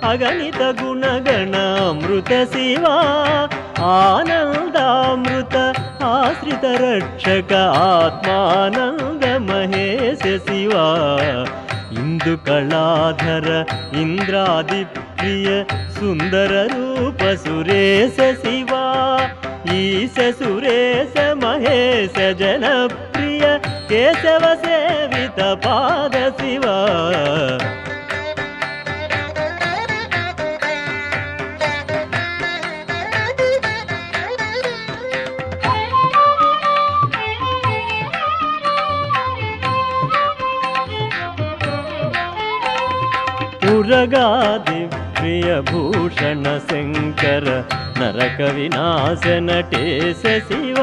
ಅಗಣಿತ ಗುಣಗಣ ಅಮೃತ ಶಿವ ಆನಂದಾಮೃತ ಆಶ್ರಿತ ರಕ್ಷಕ ಆತ್ಮಾನಂದ ಮಹೇಶ ಶಿವ ಇಂದು ಕಳಾಧರ ಇಂದ್ರಾದಿ ಪ್ರಿಯ ಸುಂದರ ರೂಪ ಸುರೇಶ ಶಿವ ಈಶ ಸುರೇಶ ಮಹೇಶ ಜನಪ್ರಿಯ ಕೇಶವ ಸೇವಿತ ಪಾದ ಶಿವ ಉರಗಾದಿ ಪ್ರಿಯ ಭೂಷಣ ಶಂಕರ ನರಕ ವಿನಾಶ ನಟೇಶ ಶಿವ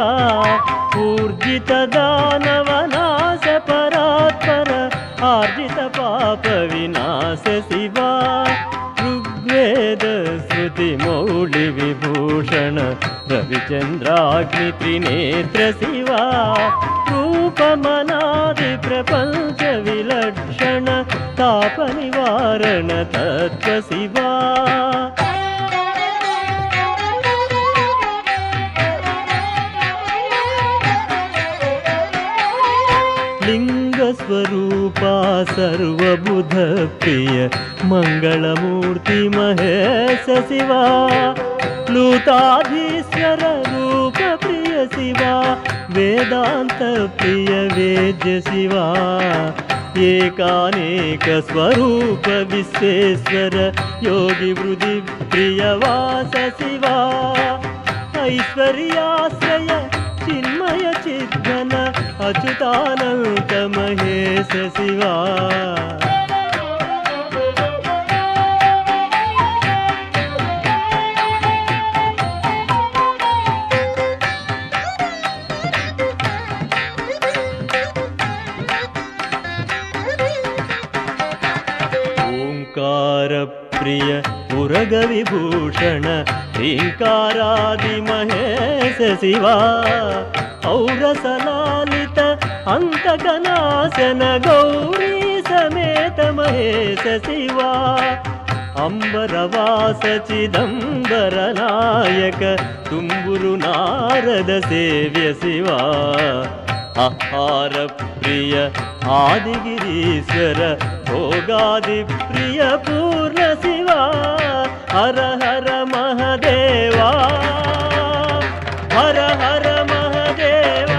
ಊರ್ಜಿತ ದಾನವನಾಶ ಪರಾತ್ಪರ ಆರ್ಜಿತ ಪಾಪ ವಿನಾಶ ಶಿವ ಋಗ್ವೇದ ಶ್ರುತಿ ಮೌಳಿ ವಿಭೂಷಣ ರವಿಚಂದ್ರಾಗ್ನಿ ತ್ರಿನೇತ್ರ ಶಿವ ರೂಪಮನಾದಿ ಪ್ರಪಂಚ ವಿಲಕ್ಷಣ ತಾಪ ನಿವಾರಣ ತತ್ವ ಶಿವ ಲಿಂಗ ಸ್ವರೂಪ ಸರ್ವಬುಧ ಪ್ರಿಯ ಮಂಗಳಮೂರ್ತಿ ಮಹೇಶ ಶಿವ ಪ್ಲೂತಾಧೀಶ್ವರ ರೂಪ ಪ್ರಿಯ ಶಿವ ವೇದಾಂತ ಪ್ರಿಯ ವೇದ್ಯ ಶಿವ ಏಕಾನೇಕ ಸ್ವರೂಪ ವಿಶ್ವೇಶ್ವರ ಯೋಗಿ ವೃದ್ಧಿ ಪ್ರಿಯವಾಸ ಶಿವ ಐಶ್ವರ್ಯಾಶ್ರಯ ಚಿನ್ಮಯ ಚಿದ್ಘನ ಅಚ್ಯುತಾನಂತ ಮಹೇಶ ಶಿವ ಓಂಕಾರ ಪ್ರಿಯ ಉರಗ ವಿಭೂಷಣ ಶ್ರೀಂಕಾರಾದಿ ಮಹೇಶ ಶಿವ ಔರಸಲಾಲಿತ ಅಂತಕನಾಶನ ಗೌರಿ ಸಮೇತ ಮಹೇಶ ಶಿವ ಅಂಬರವಾಸ ಚಿದಂಬರ ನಾಯಕ ತುಂಬುರು ನಾರದ ಸೇವ್ಯ ಶಿವ ಆಹಾರ ಪ್ರಿಯ ಆದಿಗಿರೀಶ್ವರ ಭೋಗಾದಿ ಪ್ರಿಯ ಪೂರ್ಣ ಶಿವ ಹರ ಹರ ಮಹದೇವ ಹರ ಹರ ಮಹದೇವ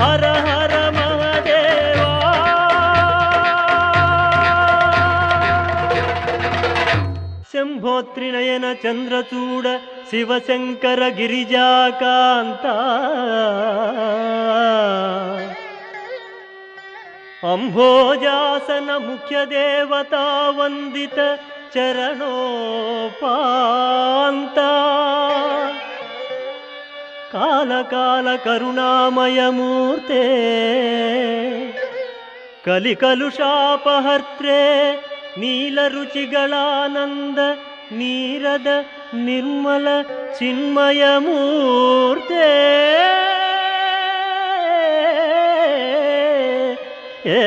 ಹರ ಹರ ಮಹದೇವ ಶಂಭೋತ್ರಿನಯನ ಚಂದ್ರಚೂಡ ಶಿವಶಂಕರ ಗಿರಿಜಾಕಾಂತ ಅಂಭೋಜಾಸನ ಮುಖ್ಯ ದೇವತಾ ವಂದಿತ ಚರಣೋಪಾಂತ ಕಾಲ ಕಾಲ ಕರುಣಾಮಯ ಮೂರ್ತೆ ಕಲಿಕಲುಷಾಪಹರ್ತ್ರೇ ನೀಲ ರುಚಿಗಳಾನಂದ ನೀರದ ನಿರ್ಮಲ ಚಿನ್ಮಯ ಮೂರ್ತೆ ಏ